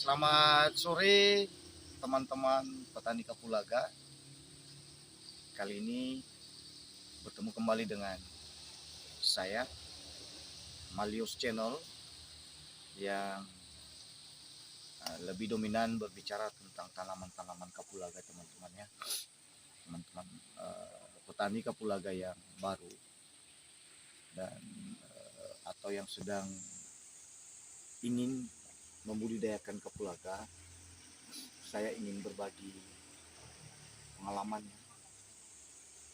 Selamat sore teman-teman petani kapulaga. Kali ini bertemu kembali dengan saya, Malius Channel, yang lebih dominan berbicara tentang tanaman-tanaman kapulaga teman-teman ya. Teman-teman petani kapulaga yang baru dan atau yang sedang ingin membudidayakan kapulaga. Saya ingin berbagi pengalaman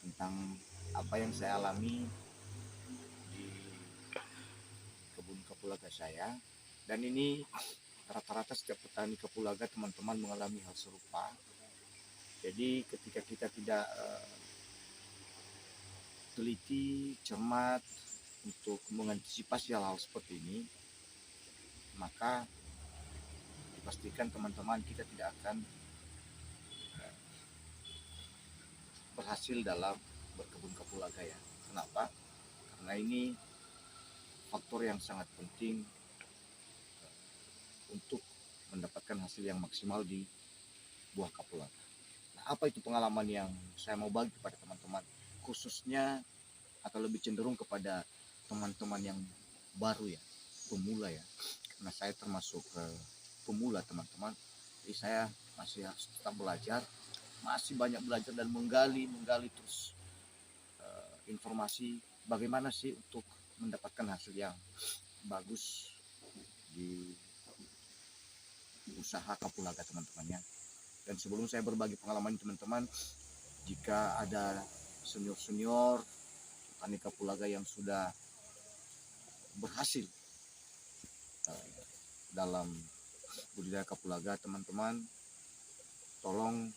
tentang apa yang saya alami di kebun kapulaga saya, dan ini rata-rata setiap petani kapulaga teman-teman mengalami hal serupa. Jadi ketika kita tidak teliti, cermat untuk mengantisipasi hal-hal seperti ini, maka dipastikan teman-teman kita tidak akan berhasil dalam berkebun kapulaga ya. Kenapa? Karena ini faktor yang sangat penting untuk mendapatkan hasil yang maksimal di buah kapulaga. Nah, apa itu pengalaman yang saya mau bagi kepada teman-teman, khususnya atau lebih cenderung kepada teman-teman yang baru ya, pemula ya. Karena saya termasuk pemula teman-teman. Jadi saya masih harus tetap belajar, masih banyak belajar dan menggali terus informasi bagaimana sih untuk mendapatkan hasil yang bagus di usaha kapulaga teman-teman ya. Dan sebelum saya berbagi pengalaman teman-teman, jika ada senior-senior petani kapulaga yang sudah berhasil dalam budidaya kapulaga, teman-teman tolong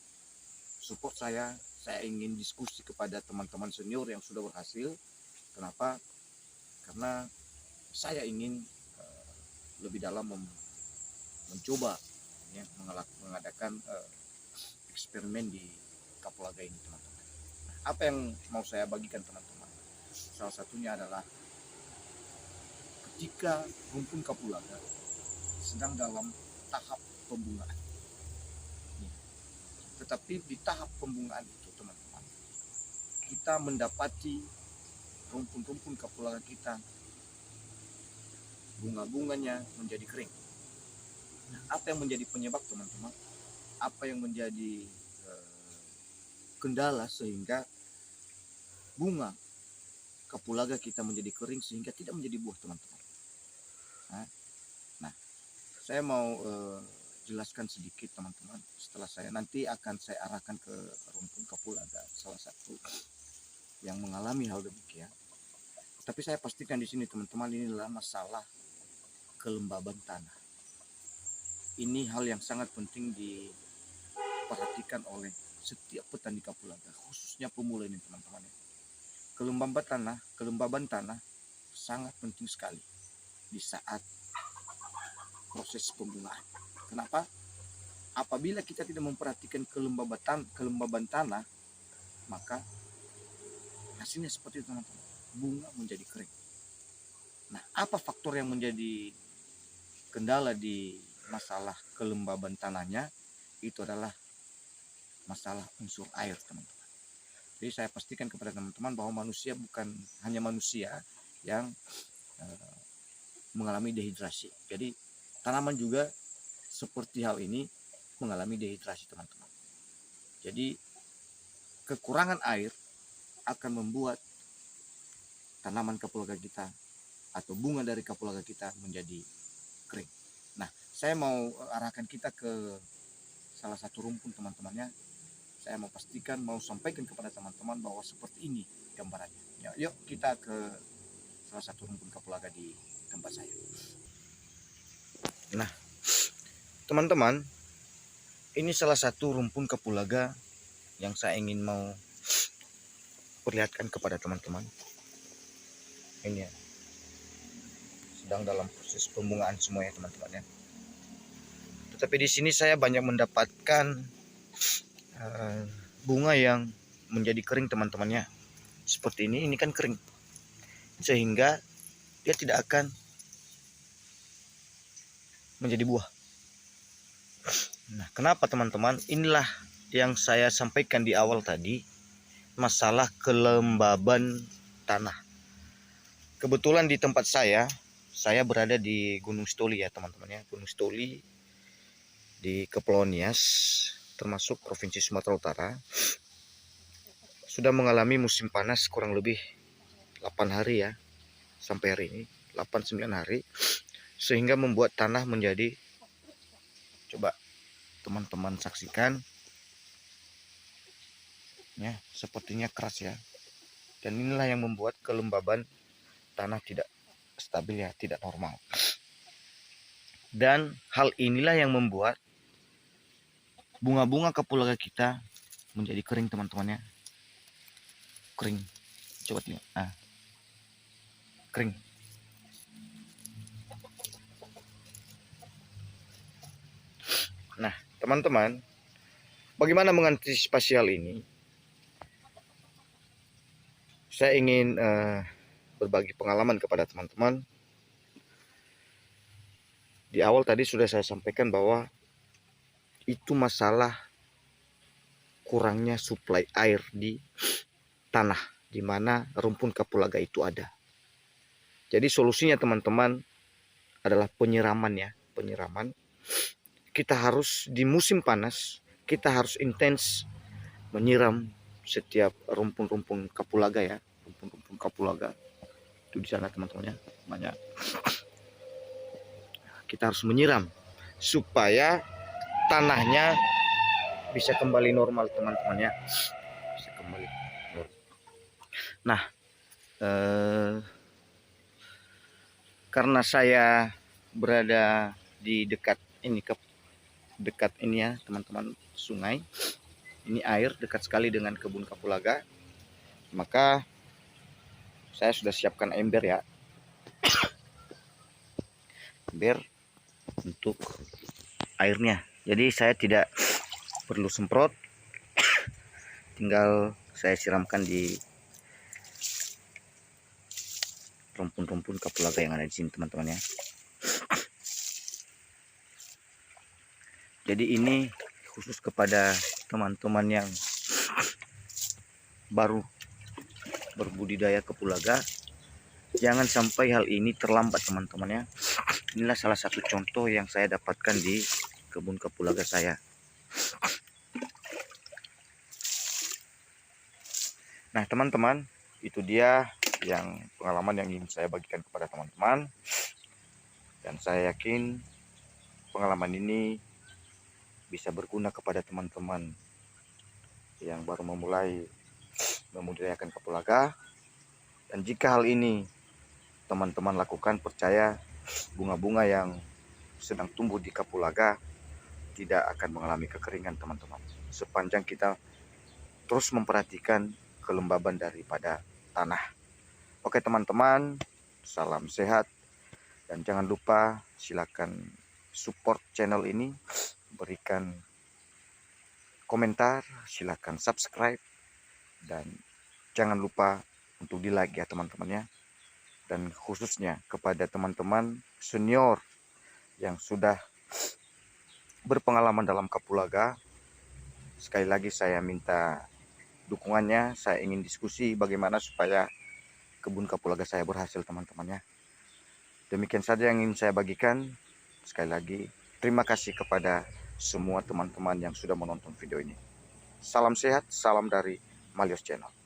support saya. Saya ingin diskusi kepada teman-teman senior yang sudah berhasil. Kenapa? Karena saya ingin lebih dalam mencoba ya, mengadakan eksperimen di kapulaga ini teman-teman. Apa yang mau saya bagikan teman-teman? Salah satunya adalah ketika rumpun kapulaga sedang dalam tahap pembungaan. Tetapi di tahap pembungaan itu teman-teman, kita mendapati rumpun-rumpun kapulaga kita bunga-bunganya menjadi kering. Nah, apa yang menjadi penyebab teman-teman? Apa yang menjadi kendala sehingga bunga kapulaga kita menjadi kering sehingga tidak menjadi buah teman-teman? Nah, saya mau jelaskan sedikit teman-teman. Setelah saya nanti akan saya arahkan ke rumpun kapulaga salah satu yang mengalami hal demikian. Tapi saya pastikan di sini teman-teman, ini adalah masalah kelembaban tanah. Ini hal yang sangat penting diperhatikan oleh setiap petani kapulaga, khususnya pemula ini teman-teman. Kelembaban tanah sangat penting sekali di saat proses pembungaan. Kenapa? Apabila kita tidak memperhatikan kelembaban tanah, maka hasilnya seperti itu teman-teman, bunga menjadi kering. Nah, apa faktor yang menjadi kendala di masalah kelembaban tanahnya? Itu adalah masalah unsur air teman-teman. Jadi saya pastikan kepada teman-teman bahwa manusia bukan hanya manusia yang mengalami dehidrasi. Jadi tanaman juga seperti hal ini mengalami dehidrasi teman-teman. Jadi kekurangan air akan membuat tanaman kapulaga kita atau bunga dari kapulaga kita menjadi kering. Nah, saya mau arahkan kita ke salah satu rumpun teman-temannya. Saya mau pastikan, mau sampaikan kepada teman-teman bahwa seperti ini gambarannya. Ya, yuk kita ke salah satu rumpun kapulaga di tempat saya. Nah, teman-teman, ini salah satu rumpun kapulaga yang saya ingin mau perlihatkan kepada teman-teman. Ini ya, sedang dalam proses pembungaan semua ya teman-teman ya. Tetapi di sini saya banyak mendapatkan bunga yang menjadi kering teman-temannya. Seperti ini kan kering, sehingga dia tidak akan menjadi buah. Nah, kenapa teman-teman? Inilah yang saya sampaikan di awal tadi, masalah kelembaban tanah. Kebetulan di tempat saya berada di Gunung Stoli ya teman-teman ya. Gunung Stoli di Kepulauan Nias, termasuk Provinsi Sumatera Utara. Sudah mengalami musim panas kurang lebih 8 hari ya, sampai hari ini 8-9 hari, sehingga membuat tanah menjadi, coba teman-teman saksikan ya, sepertinya keras ya. Dan inilah yang membuat kelembaban tanah tidak stabil ya, tidak normal. Dan hal inilah yang membuat bunga-bunga kapulaga kita menjadi kering teman-teman ya. Kering. Coba lihat. Kering. Nah, teman-teman, bagaimana mengantisipasi hal ini? Saya ingin berbagi pengalaman kepada teman-teman. Di awal tadi sudah saya sampaikan bahwa itu masalah kurangnya suplai air di tanah di mana rumpun kapulaga itu ada. Jadi solusinya teman-teman adalah penyiraman ya, penyiraman. Kita harus di musim panas, kita harus intens menyiram setiap rumpun-rumpun kapulaga ya, rumpun-rumpun kapulaga itu di sana teman-teman ya, banyak. Kita harus menyiram supaya tanahnya bisa kembali normal teman-teman ya, bisa kembali normal. Nah, karena saya berada di dekat ini ya teman-teman, sungai ini, air dekat sekali dengan kebun kapulaga, maka saya sudah siapkan ember ya, ember untuk airnya. Jadi saya tidak perlu semprot, tinggal saya siramkan di rumpun-rumpun kapulaga yang ada di sini teman-teman ya. Jadi ini khusus kepada teman-teman yang baru berbudidaya kapulaga, jangan sampai hal ini terlambat teman-teman ya. Inilah salah satu contoh yang saya dapatkan di kebun kapulaga saya. Nah teman-teman, itu dia yang pengalaman yang ingin saya bagikan kepada teman-teman. Dan saya yakin pengalaman ini bisa berguna kepada teman-teman yang baru memulai membudidayakan kapulaga. Dan jika hal ini teman-teman lakukan, percaya bunga-bunga yang sedang tumbuh di kapulaga tidak akan mengalami kekeringan teman-teman, sepanjang kita terus memperhatikan kelembaban daripada tanah. Oke teman-teman, salam sehat, dan jangan lupa silakan support channel ini, berikan komentar, silakan subscribe, dan jangan lupa untuk di like ya teman-teman ya. Dan khususnya kepada teman-teman senior yang sudah berpengalaman dalam kapulaga, sekali lagi saya minta dukungannya. Saya ingin diskusi bagaimana supaya kebun kapulaga saya berhasil teman-teman ya. Demikian saja yang ingin saya bagikan. Sekali lagi terima kasih kepada semua teman-teman yang sudah menonton video ini. Salam sehat, salam dari Malios Channel.